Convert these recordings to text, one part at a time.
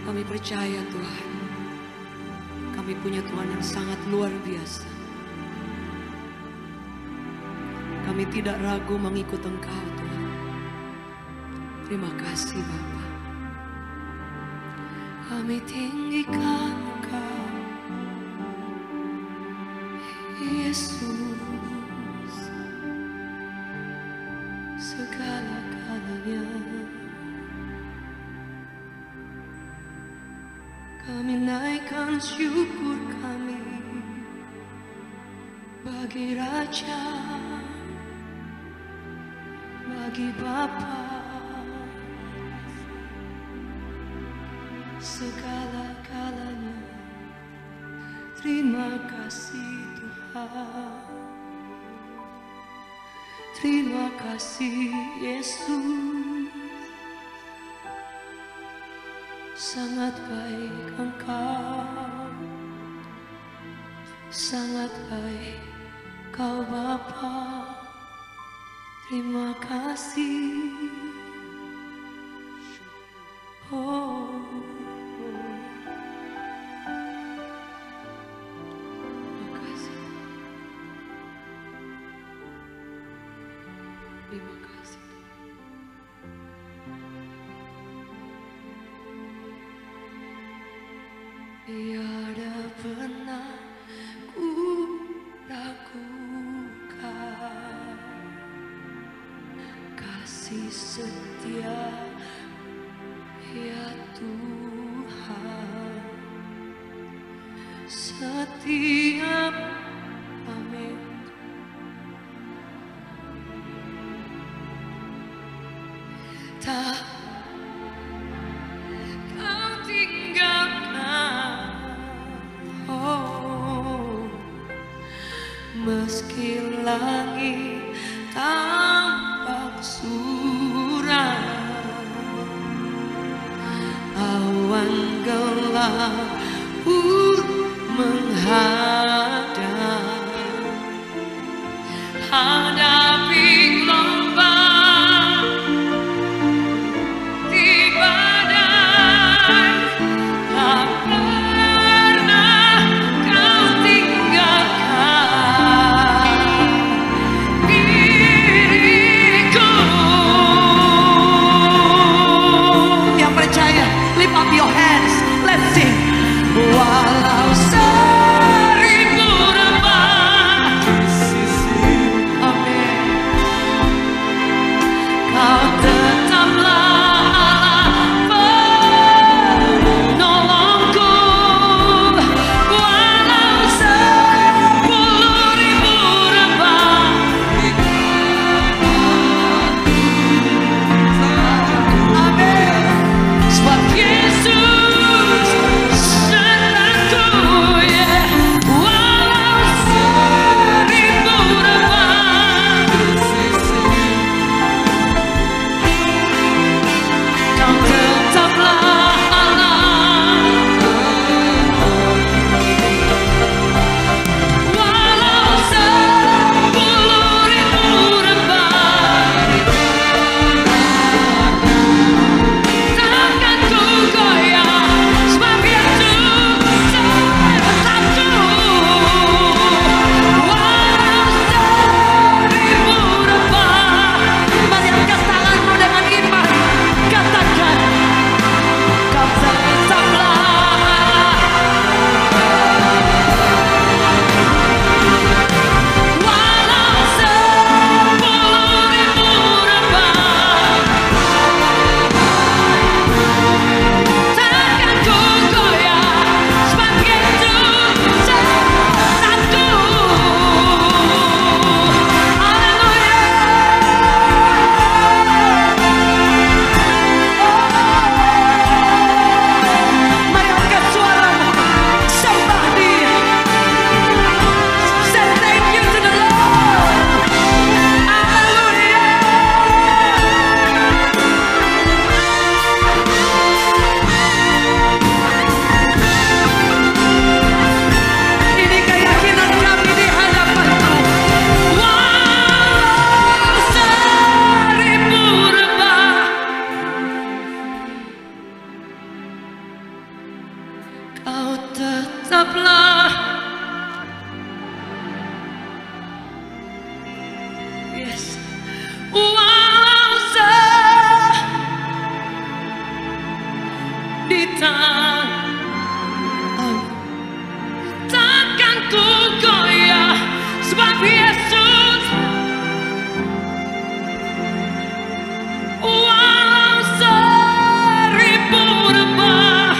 Kami percaya Tuhan, kami punya Tuhan yang sangat luar biasa. Kami tidak ragu mengikut Engkau Tuhan. Terima kasih Bapa. Kami tinggikan Engkau, Yesus, segala-galanya. Kami naikkan syukur kami bagi Raja, bagi Bapa, segala-galanya. Terima kasih Tuhan, terima kasih Yesus. Sangat baik Engkau, sangat baik Kau Bapa. Terima kasih. Oh, terima kasih. Terima kasih. Tiada pernah ku ragukan kasih setia ya Tuhan. Setiap amin tak kau tinggalkan. Oh, meski langit tampak suram, awan gelap pun menghadap, hadapi gelombang di badai. Tak pernah kau tinggalkan diriku. Yang percaya, lift up your hands, let's sing. Walau sering Kau tetaplah, yes, kuasa di tangan, takkan ku goyah, sebab Yesus walau seribu rebah.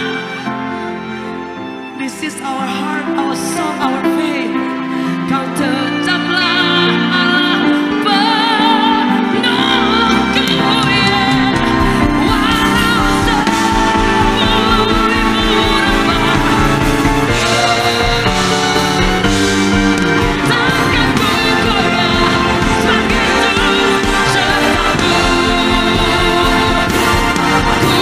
This is our heart, our soul, our faith. Kau tetaplah Allah penolongku, yeah. Walau seribu rebah, takkan ku goyah, sebab Yesus sertaku. Ku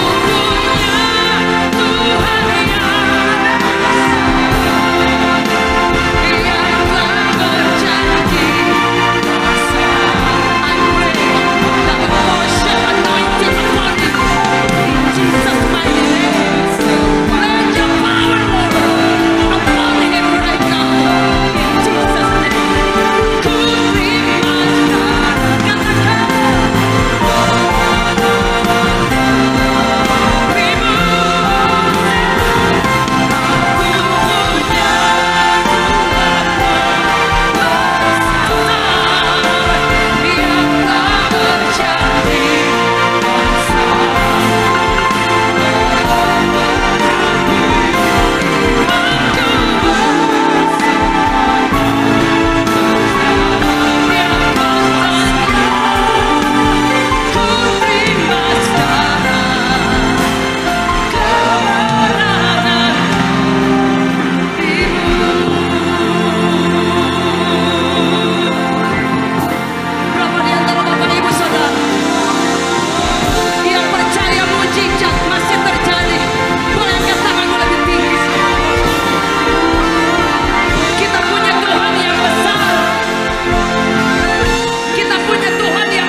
punya Tuhan yang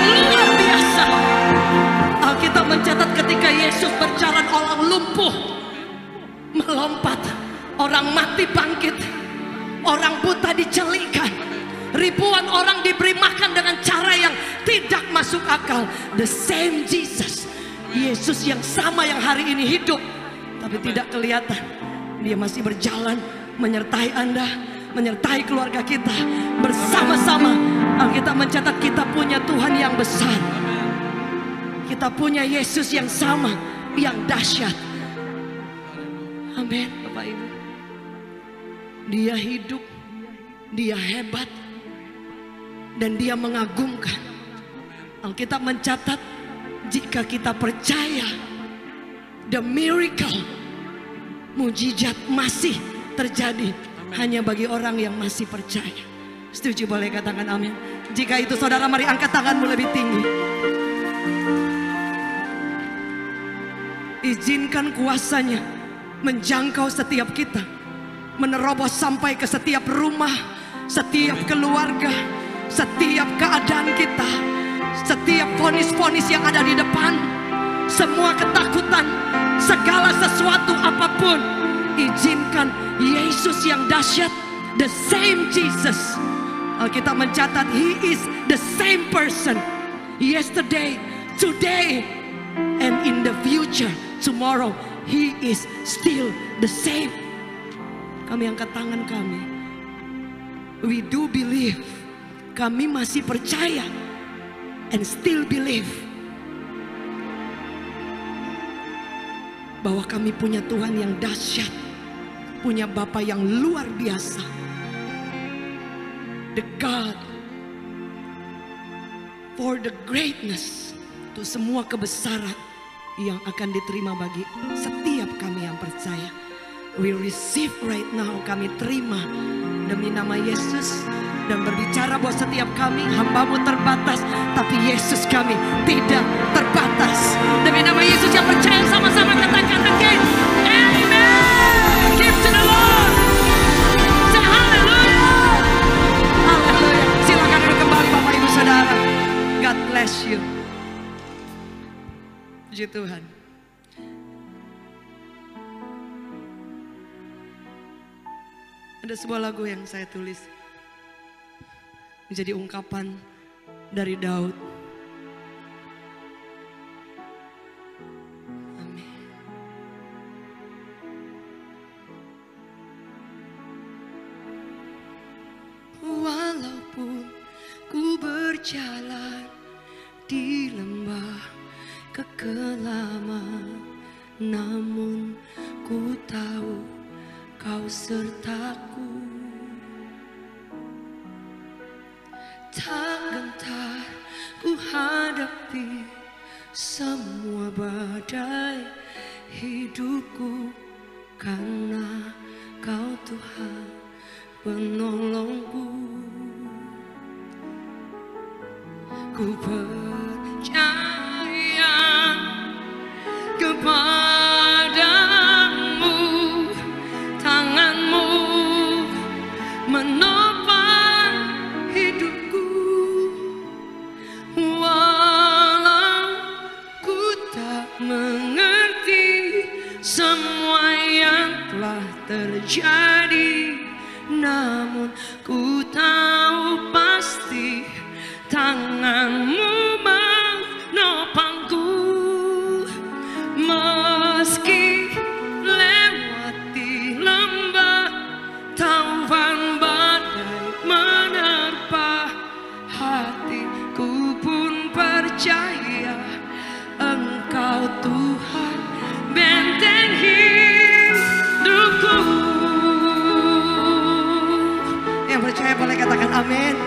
melompat, orang mati bangkit, orang buta dicelingkan, ribuan orang diberi makan dengan cara yang tidak masuk akal. The same Jesus, Yesus yang sama yang hari ini hidup tapi tidak kelihatan. Dia masih berjalan menyertai Anda, menyertai keluarga kita. Bersama-sama Alkitab mencatat kita punya Tuhan yang besar. Kita punya Yesus yang sama, yang dahsyat. Amin, Bapak Ibu. Dia hidup, dia hebat, dan dia mengagumkan. Alkitab mencatat jika kita percaya, the miracle, mujizat masih terjadi hanya bagi orang yang masih percaya. Setuju, boleh katakan amin. Jika itu saudara, mari angkat tanganmu lebih tinggi. Izinkan kuasanya menjangkau setiap kita, menerobos sampai ke setiap rumah, setiap keluarga, setiap keadaan kita, setiap vonis-vonis yang ada di depan, semua ketakutan, segala sesuatu apapun. Izinkan Yesus yang dahsyat, the same Jesus. Alkitab mencatat He is the same person, yesterday, today, and in the future, tomorrow. He is still the same. Kami angkat tangan kami. We do believe. Kami masih percaya and still believe bahwa kami punya Tuhan yang dahsyat, punya Bapa yang luar biasa. The God for the greatness, untuk semua kebesaran yang akan diterima bagi setiap kami yang percaya. We receive right now, kami terima demi nama Yesus, dan berbicara buat setiap kami, hambamu terbatas, tapi Yesus kami tidak terbatas. Demi nama Yesus yang percaya, sama-sama katakan again, amen. Give to the Lord. Say hallelujah. Hallelujah. Silakan duduk kembali Bapak Ibu Saudara. God bless you. Puji Tuhan. Ada sebuah lagu yang saya tulis menjadi ungkapan dari Daud. Amin. Walaupun ku berjalan di lembah kekelaman, namun ku tahu Kau sertaku. Tak gentar ku hadapi semua badai hidupku, karena Kau Tuhan penolongku. Ku percaya kepadamu, tanganmu menopang hidupku. Walau ku tak mengerti semua yang telah terjadi, namun ku tahu pasti tanganmu menopangku. Meski lewati lembah taufan badai menerpa, hatiku pun percaya Engkau Tuhan benteng hidupku. Yang percaya boleh katakan amin.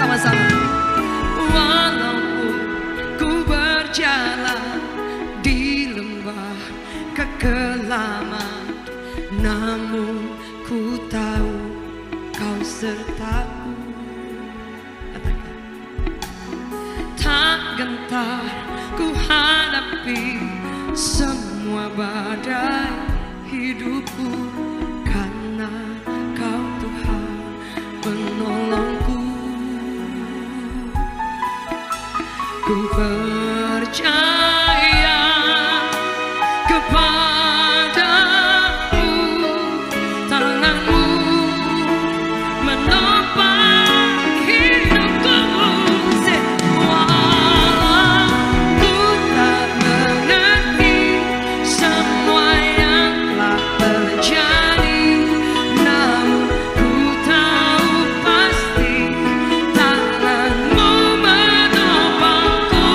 Sama-sama. Walaupun ku berjalan di lembah kekelaman, namun ku tahu Kau sertaku. Katakan. Tak gentar ku hadapi semua badai hidupku, karena Kau Tuhan penolongku. Ku percaya kepadamu, tanganmu menopang hidupku. Walau ku tak mengerti semua yang telah terjadi, namun ku tahu pasti tanganmu menopangku.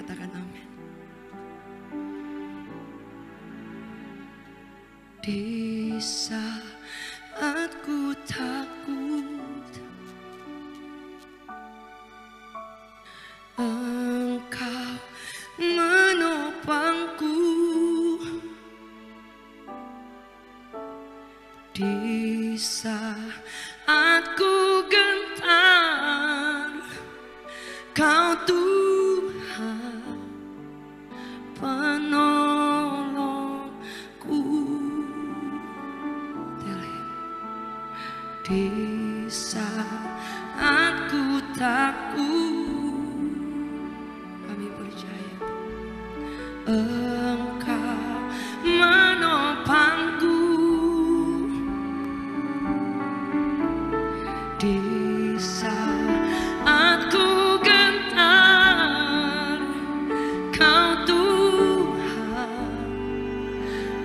katakan amin. Di saat ku takut, Engkau menopangku. Di saat ku gentar, Kau Tuhan penolongku. Di saat ku takut, kami percaya Engkau menopangku. Di saat ku gentar, Kau Tuhan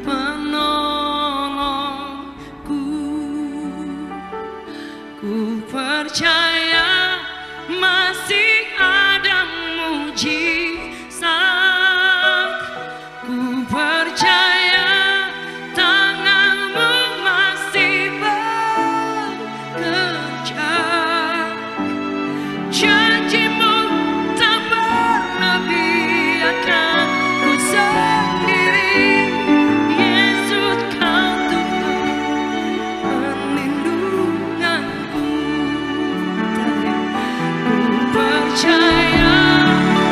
penolongku. Ku percaya masih ada mujizat. Ku percaya tangan-Mu masih bekerja. Janji-Mu tak pernah biarkan ku sendiri. Yesus, Kau Tuhan perlindunganku. Ku percaya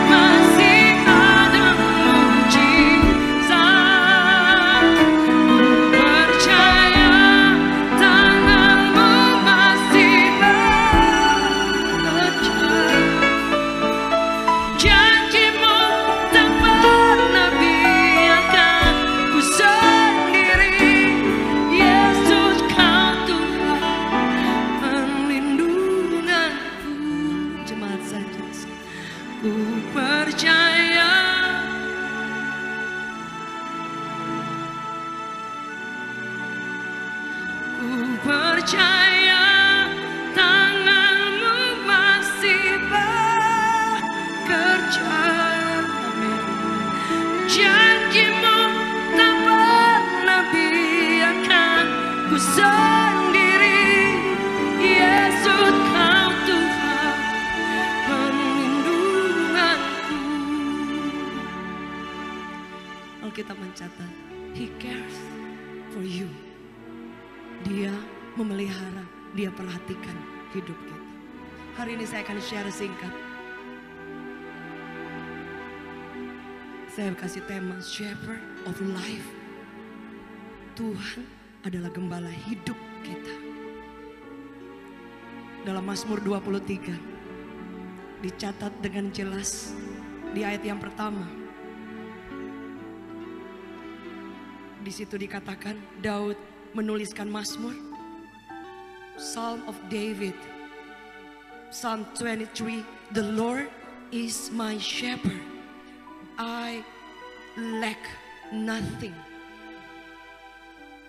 masih ada mujizat. Ku percaya tangan-Mu masih bekerja. Janji-Mu tak pernah biarkan ku sendiri. Yesus, Kau Tuhan perlindunganku. Jemaat saja, ku percaya. Ku percaya tangan-Mu masih bekerja. Amin. Janji-Mu tak pernah biarkan ku sendiri. Yesus, Kau Tuhan perlindunganku. Alkitab mencatat, He cares for you. Dia memelihara, Dia perhatikan hidup kita. Hari ini saya akan share singkat. Saya kasih tema Shepherd of Life. Tuhan adalah gembala hidup kita. Dalam Mazmur 23 dicatat dengan jelas di ayat yang pertama. Di situ dikatakan Daud menuliskan Mazmur, Psalm of David, Psalm 23, the Lord is my shepherd, I lack nothing.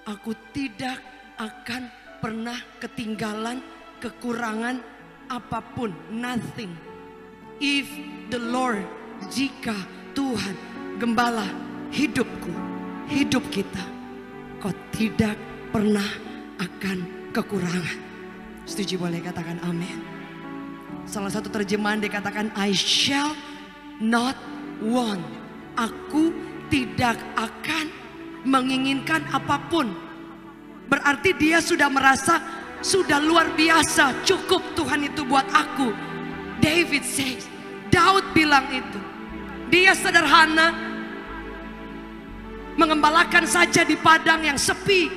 Aku tidak akan pernah ketinggalan, kekurangan apapun, nothing. If the Lord, jika Tuhan gembala hidupku, hidup kita, kau tidak pernah akan kekurangan. Setuju, boleh katakan amin. Salah satu terjemahan dikatakan I shall not want. Aku tidak akan menginginkan apapun. Berarti dia sudah merasa sudah luar biasa, cukup Tuhan itu buat aku. David says, Daud bilang itu. Dia sederhana, mengembalakan saja di padang yang sepi,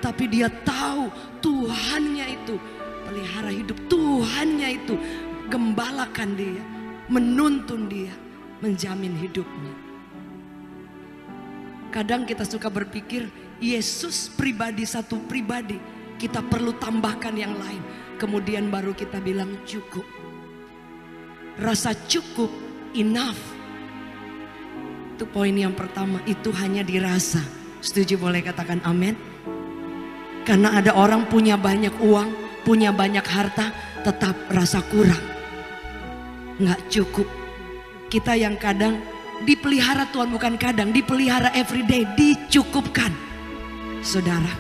tapi dia tahu Tuhannya itu pelihara hidup, Tuhannya itu gembalakan dia, menuntun dia, menjamin hidupnya. Kadang kita suka berpikir Yesus pribadi, satu pribadi, kita perlu tambahkan yang lain, kemudian baru kita bilang cukup. Rasa cukup, enough, itu poin yang pertama, itu hanya dirasa. Setuju, boleh katakan amin. Karena ada orang punya banyak uang, punya banyak harta, tetap rasa kurang, nggak cukup. Kita yang kadang dipelihara Tuhan, bukan kadang, dipelihara everyday, dicukupkan. Saudara,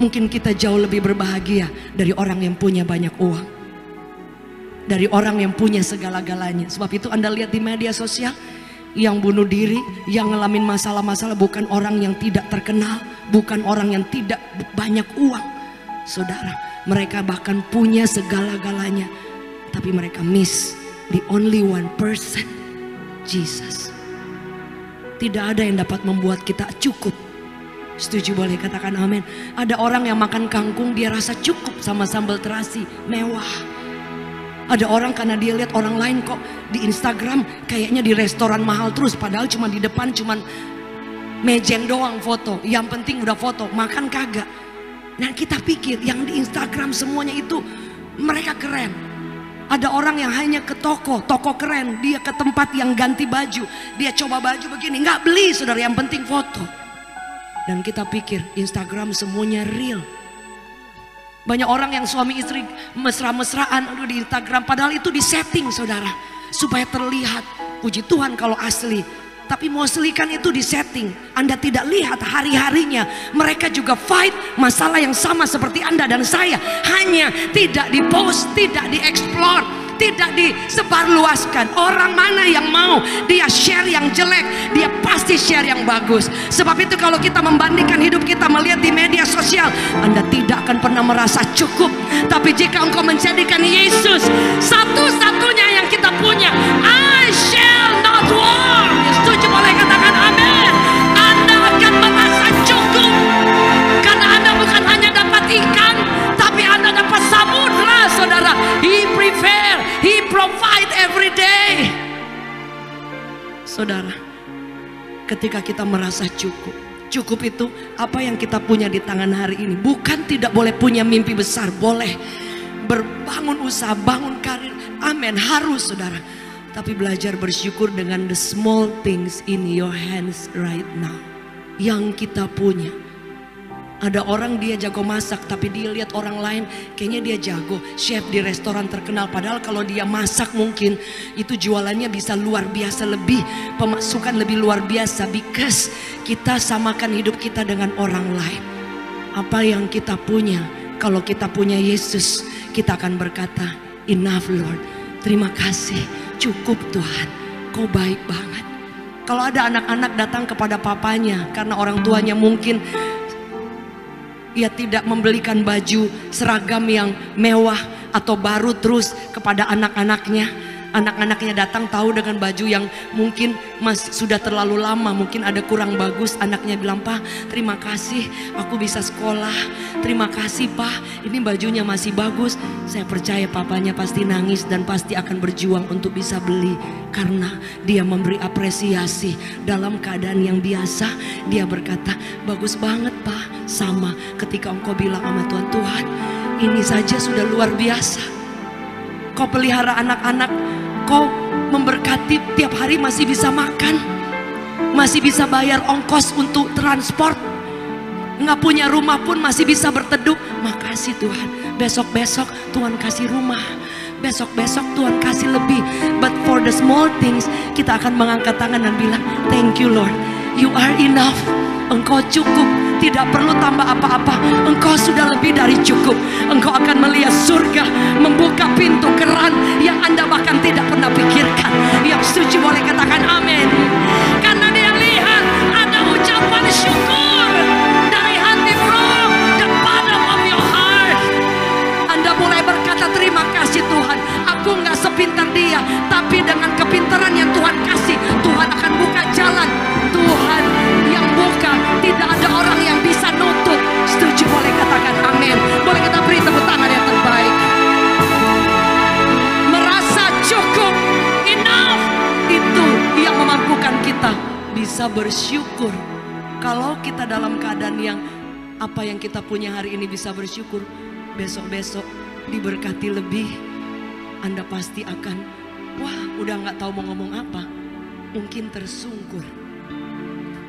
mungkin kita jauh lebih berbahagia dari orang yang punya banyak uang, dari orang yang punya segala-galanya. Sebab itu Anda lihat di media sosial, yang bunuh diri, yang ngalamin masalah-masalah bukan orang yang tidak terkenal, bukan orang yang tidak banyak uang. Saudara, mereka bahkan punya segala-galanya, tapi mereka miss the only one person, Jesus. Tidak ada yang dapat membuat kita cukup. Setuju, boleh katakan amin. Ada orang yang makan kangkung dia rasa cukup sama sambal terasi mewah. Ada orang karena dia lihat orang lain kok di Instagram kayaknya di restoran mahal terus, padahal cuma di depan cuman mejeng doang foto. Yang penting udah foto, makan kagak. Nah kita pikir yang di Instagram semuanya itu mereka keren. Ada orang yang hanya ke toko keren, dia ke tempat yang ganti baju, dia coba baju begini, nggak beli saudara, yang penting foto. Dan kita pikir Instagram semuanya real. Banyak orang yang suami istri mesra-mesraan di Instagram, padahal itu disetting saudara, supaya terlihat. Puji Tuhan kalau asli, tapi mostly kan itu disetting. Anda tidak lihat hari-harinya mereka juga fight masalah yang sama seperti Anda dan saya, hanya tidak dipost, tidak dieksplor, tidak disebarluaskan. Orang mana yang mau dia share yang jelek, dia pasti share yang bagus. Sebab itu kalau kita membandingkan hidup kita melihat di media sosial, Anda tidak akan pernah merasa cukup. Tapi jika engkau menjadikan Yesus satu-satunya yang kita punya, I shall not want. Setuju, boleh katakan amin. Anda akan merasa cukup, karena Anda bukan hanya dapat ikan, tapi Anda dapat samudra saudara. He prepare, He provide every day. Saudara, ketika kita merasa cukup, cukup itu apa yang kita punya di tangan hari ini. Bukan tidak boleh punya mimpi besar, boleh berbangun usaha, bangun karir, amin, harus saudara. Tapi belajar bersyukur dengan the small things in your hands right now, yang kita punya. Ada orang dia jago masak, tapi dia lihat orang lain kayaknya dia jago, chef di restoran terkenal. Padahal kalau dia masak mungkin itu jualannya bisa luar biasa, lebih pemasukan lebih luar biasa. Because kita samakan hidup kita dengan orang lain. Apa yang kita punya, kalau kita punya Yesus, kita akan berkata, enough Lord, terima kasih, cukup Tuhan, kau baik banget. Kalau ada anak-anak datang kepada papanya karena orang tuanya mungkin ia tidak membelikan baju seragam yang mewah atau baru terus kepada anak-anaknya. Anak-anaknya datang tahu dengan baju yang mungkin sudah terlalu lama, mungkin ada kurang bagus. Anaknya bilang, "Pak, terima kasih aku bisa sekolah. Terima kasih Pak, ini bajunya masih bagus." Saya percaya papanya pasti nangis dan pasti akan berjuang untuk bisa beli. Karena dia memberi apresiasi dalam keadaan yang biasa. Dia berkata, "Bagus banget Pak." Sama ketika engkau bilang sama Tuhan, "Tuhan, ini saja sudah luar biasa. Kau pelihara anak-anak, kau memberkati tiap hari masih bisa makan, masih bisa bayar ongkos untuk transport, nggak punya rumah pun masih bisa berteduh. Makasih Tuhan. Besok-besok Tuhan kasih rumah, besok-besok Tuhan kasih lebih." But for the small things, kita akan mengangkat tangan dan bilang, "Thank you Lord, you are enough." Engkau cukup, tidak perlu tambah apa-apa. Engkau sudah lebih dari cukup. Engkau akan melihat surga membuka pintu keran yang Anda bahkan tidak pernah pikirkan. Yang setuju boleh katakan amin. Karena dia lihat ada ucapan syukur dari hati from the bottom of your heart. Anda mulai berkata, "Terima kasih Tuhan, aku nggak sepintar dia, tapi dengan kepintaran yang Tuhan kasih, Tuhan akan buka jalan. Tuhan yang buka, tidak ada orang yang bisa nutup." Setuju boleh katakan amin. Boleh kita beri tepuk tangan yang terbaik. Merasa cukup, enough, itu yang memampukan kita bisa bersyukur. Kalau kita dalam keadaan yang apa yang kita punya hari ini bisa bersyukur, besok-besok diberkati lebih, Anda pasti akan, wah, udah nggak tahu mau ngomong apa, mungkin tersungkur.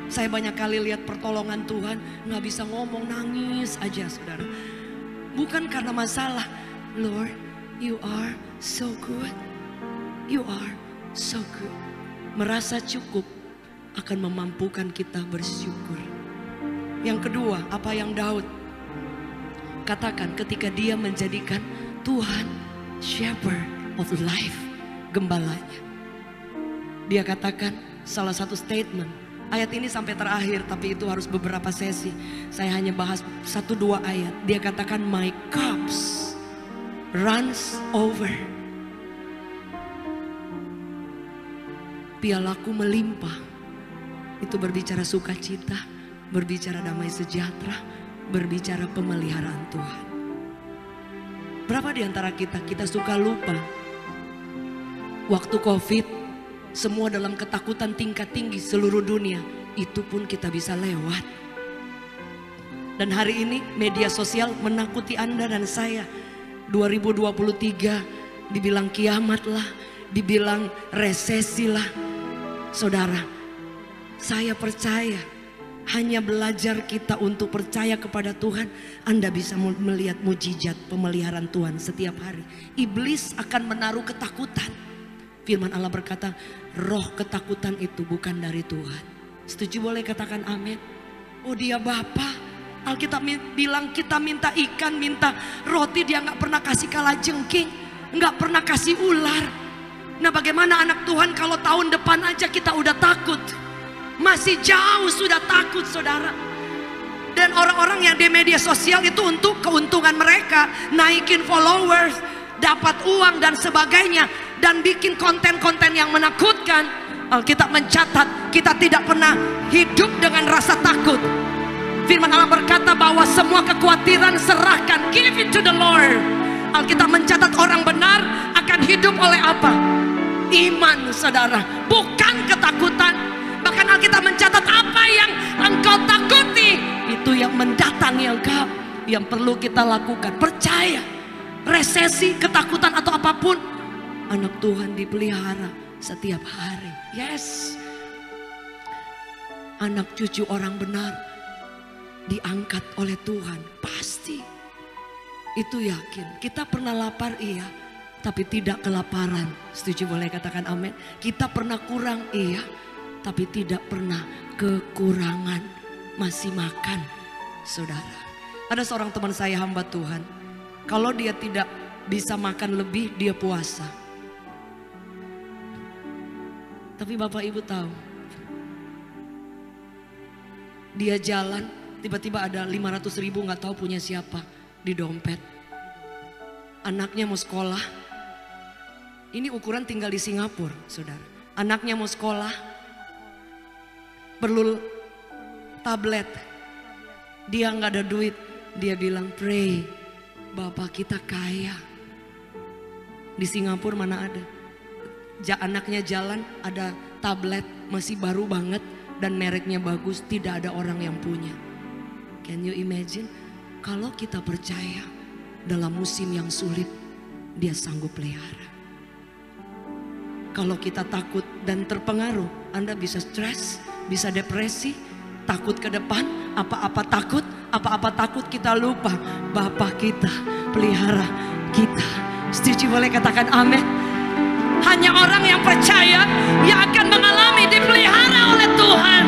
Saya banyak kali lihat pertolongan Tuhan, nggak bisa ngomong, nangis aja saudara. Bukan karena masalah. Lord, you are so good. You are so good. merasa cukup akan memampukan kita bersyukur. Yang kedua, apa yang Daud katakan ketika dia menjadikan Tuhan shepherd of life, gembalanya. Dia katakan salah satu statement, ayat ini sampai terakhir tapi itu harus beberapa sesi. Saya hanya bahas 1-2 ayat. Dia katakan my cups runs over. Pialaku melimpah. Itu berbicara sukacita, berbicara damai sejahtera, berbicara pemeliharaan Tuhan. Berapa di antara kita suka lupa waktu COVID, semua dalam ketakutan tingkat tinggi seluruh dunia, itu pun kita bisa lewat. Dan hari ini media sosial menakuti Anda dan saya. 2023 dibilang kiamat lah, dibilang resesi lah. Saudara, saya percaya hanya belajar kita untuk percaya kepada Tuhan, Anda bisa melihat mujizat pemeliharaan Tuhan setiap hari. Iblis akan menaruh ketakutan. Firman Allah berkata, roh ketakutan itu bukan dari Tuhan. Setuju boleh katakan amin? Oh dia Bapa, Alkitab bilang kita minta ikan, minta roti, dia gak pernah kasih kalajengking, gak pernah kasih ular. Nah bagaimana anak Tuhan kalau tahun depan aja kita udah takut? Masih jauh sudah takut saudara. Dan orang-orang yang di media sosial itu untuk keuntungan mereka, naikin followers, dapat uang dan sebagainya, dan bikin konten-konten yang menakutkan. Alkitab mencatat kita tidak pernah hidup dengan rasa takut. Firman Allah berkata bahwa semua kekhawatiran serahkan, give it to the Lord. Alkitab mencatat orang benar akan hidup oleh apa? Iman saudara, bukan ketakutan. Bahkan Alkitab mencatat apa yang engkau takuti, itu yang mendatangi engkau. Yang perlu kita lakukan, percaya. Resesi, ketakutan atau apapun, anak Tuhan dipelihara setiap hari. Yes. Anak cucu orang benar diangkat oleh Tuhan, pasti. Itu yakin. Kita pernah lapar iya, tapi tidak kelaparan. Setuju boleh katakan amin. Kita pernah kurang iya, tapi tidak pernah kekurangan, masih makan saudara. Ada seorang teman saya hamba Tuhan, kalau dia tidak bisa makan lebih dia puasa. Tapi Bapak Ibu tahu, dia jalan tiba-tiba ada 500.000 gak tahu punya siapa di dompet. Anaknya mau sekolah, ini ukuran tinggal di Singapura saudara. Anaknya mau sekolah, perlu tablet, dia nggak ada duit, dia bilang pray, Bapak kita kaya. Di Singapura mana ada, anaknya jalan ada tablet masih baru banget dan mereknya bagus, tidak ada orang yang punya. Can you imagine? Kalau kita percaya dalam musim yang sulit, dia sanggup pelihara. Kalau kita takut dan terpengaruh, Anda bisa stres, bisa depresi, takut ke depan, apa-apa takut kita lupa Bapa kita pelihara kita. Setuju boleh katakan amin. Hanya orang yang percaya yang akan mengalami dipelihara oleh Tuhan.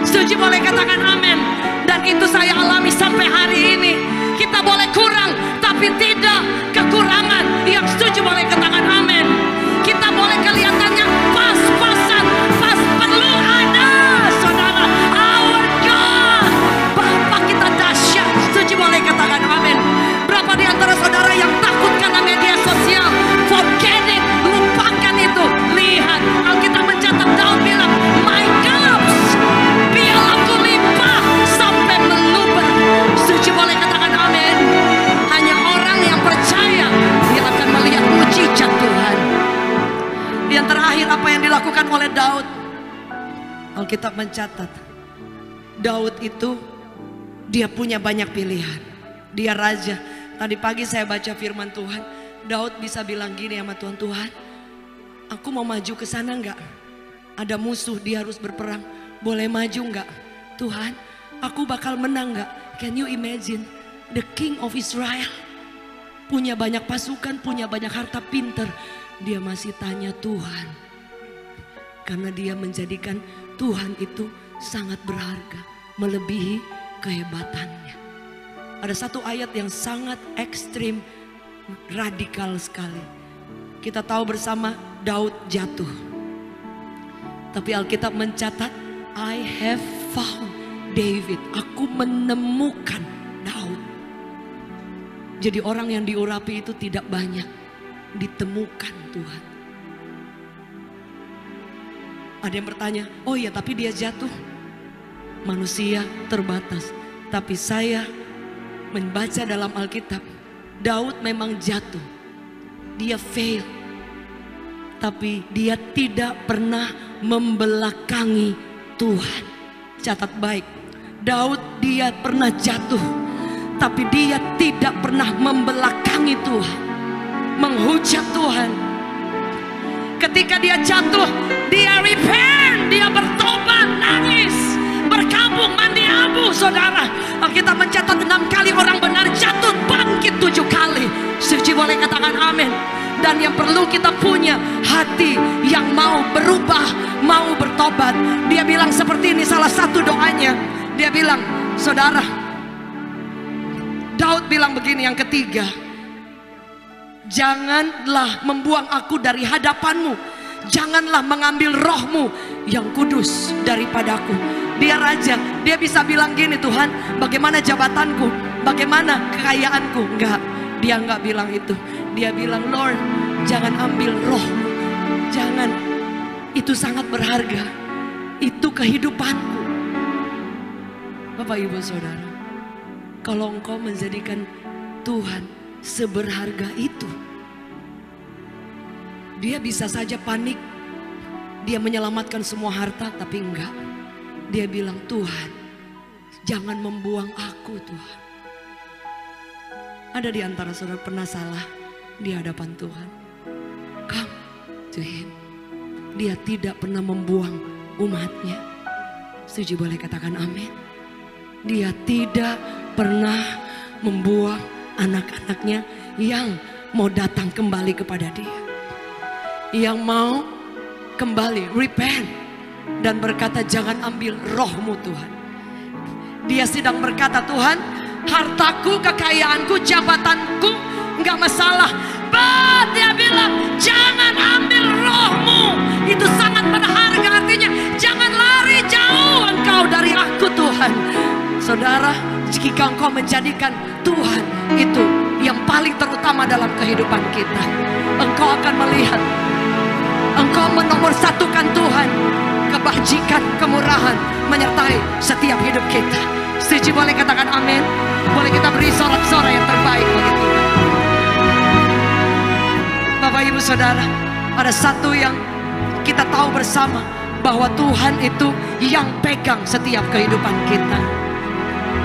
Setuju boleh katakan amin. Dan itu saya alami sampai hari ini. Kita boleh kurang tapi tidak kekurangan. Yang setuju boleh katakan amin. Kita boleh kelihatannya pas-pasan, pas perlu ada saudara. Our God, Bapa kita dahsyat. Setuju boleh katakan amin. Berapa di antara saudara yang takut karena media sosial? Forget it, lupakan itu. Lihat, Alkitab mencatat Daud bilang, my cups, pialaku limpah sampai meluber. Setuju boleh katakan amin. Hanya orang yang percaya dia akan melihat mujizat Tuhan. Yang terakhir apa yang dilakukan oleh Daud? Alkitab mencatat Daud itu dia punya banyak pilihan. Dia raja. Tadi pagi saya baca firman Tuhan, Daud bisa bilang gini sama Tuhan, Tuhan, aku mau maju ke sana enggak? Ada musuh, dia harus berperang. Boleh maju enggak? Tuhan, aku bakal menang enggak? Can you imagine? The King of Israel punya banyak pasukan, punya banyak harta, pinter. Dia masih tanya Tuhan, Karena dia menjadikan Tuhan itu sangat berharga, melebihi kehebatannya. Ada satu ayat yang sangat ekstrim, radikal sekali. Kita tahu bersama Daud jatuh. Tapi Alkitab mencatat, I have found David. Aku menemukan Daud. Jadi orang yang diurapi itu tidak banyak, ditemukan Tuhan. Ada yang bertanya, oh iya tapi dia jatuh. Manusia terbatas. Tapi saya membaca dalam Alkitab, Daud memang jatuh. Dia fail. Tapi dia tidak pernah membelakangi Tuhan. Catat baik, Daud dia pernah jatuh, tapi dia tidak pernah membelakangi Tuhan, menghujat Tuhan. Ketika dia jatuh, dia repent, dia bertobat, nangis, berkabung, mandi abu. Saudara, Alkitab mencatat 6 kali orang benar jatuh, bangkit 7 kali. Suci boleh katakan amin. Dan yang perlu kita punya hati yang mau berubah, mau bertobat. Dia bilang seperti ini, salah satu doanya. Dia bilang, saudara, Daud bilang begini yang ketiga, janganlah membuang aku dari hadapanmu, janganlah mengambil rohmu yang kudus daripadaku. Dia raja, dia bisa bilang gini, Tuhan bagaimana jabatanku, bagaimana kekayaanku. Enggak, dia enggak bilang itu. Dia bilang, Lord jangan ambil rohmu, jangan, itu sangat berharga, itu kehidupanku. Bapak ibu saudara, kalau engkau menjadikan Tuhan seberharga itu, dia bisa saja panik, dia menyelamatkan semua harta, tapi enggak. Dia bilang, Tuhan jangan membuang aku Tuhan. Ada di antara saudara pernah salah di hadapan Tuhan? Come to him. Dia tidak pernah membuang umatnya. Setuju boleh katakan amin. Dia tidak pernah membuang anak-anaknya yang mau datang kembali kepada dia, yang mau kembali, repent, dan berkata jangan ambil rohmu Tuhan. Dia sedang berkata, Tuhan hartaku, kekayaanku, jabatanku enggak masalah, but dia bilang jangan ambil rohmu, itu sangat berharga. Artinya jangan lari jauh engkau dari aku Tuhan. Saudara, jika engkau menjadikan Tuhan itu yang paling terutama dalam kehidupan kita, engkau akan melihat, engkau menomorsatukan Tuhan, kebajikan, kemurahan menyertai setiap hidup kita. Setuju boleh katakan amin. Boleh kita beri sorak-sorai yang terbaik bagi Tuhan. Bapak ibu saudara, ada satu yang kita tahu bersama, bahwa Tuhan itu yang pegang setiap kehidupan kita.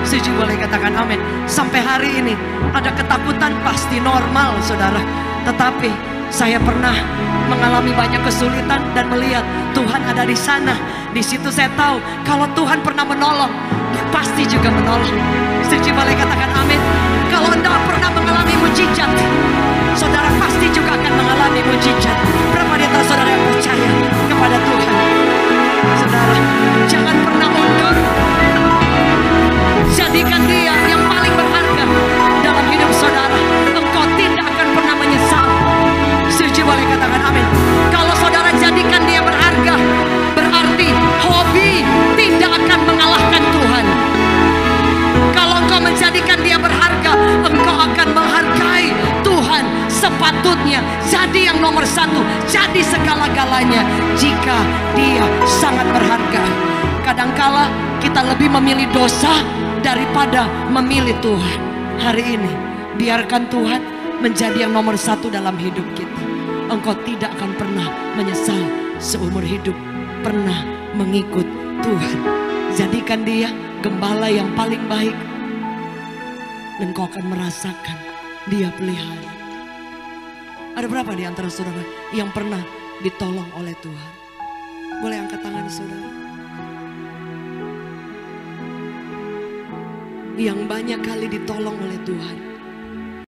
Setuju boleh katakan amin. Sampai hari ini ada ketakutan, pasti normal saudara. Tetapi saya pernah mengalami banyak kesulitan dan melihat Tuhan ada di sana. Di situ saya tahu kalau Tuhan pernah menolong, Dia pasti juga menolong. Setuju boleh katakan amin. Kalau Anda pernah mengalami mujizat, saudara pasti juga akan mengalami mujizat. Berapa di antara saudara yang percaya kepada Tuhan? Saudara, jangan pernah mundur. Jadikan Dia yang paling berharga dalam hidup saudara. Engkau tidak akan pernah menyesal. Setuju boleh katakan amin. Kalau saudara jadikan Dia berharga, berarti hobi tidak akan mengalahkan Tuhan. Kalau engkau menjadikan Dia berharga, engkau akan menghargai Tuhan sepatutnya. Jadi yang nomor satu, jadi segala-galanya jika Dia sangat berharga. Kadangkala kita lebih memilih dosa daripada memilih Tuhan. Hari ini biarkan Tuhan menjadi yang nomor satu dalam hidup kita. Engkau tidak akan pernah menyesal seumur hidup pernah mengikut Tuhan. Jadikan Dia gembala yang paling baik, dan kau akan merasakan Dia pelihara. Ada berapa di antara saudara yang pernah ditolong oleh Tuhan? Boleh angkat tangan saudara. Yang banyak kali ditolong oleh Tuhan.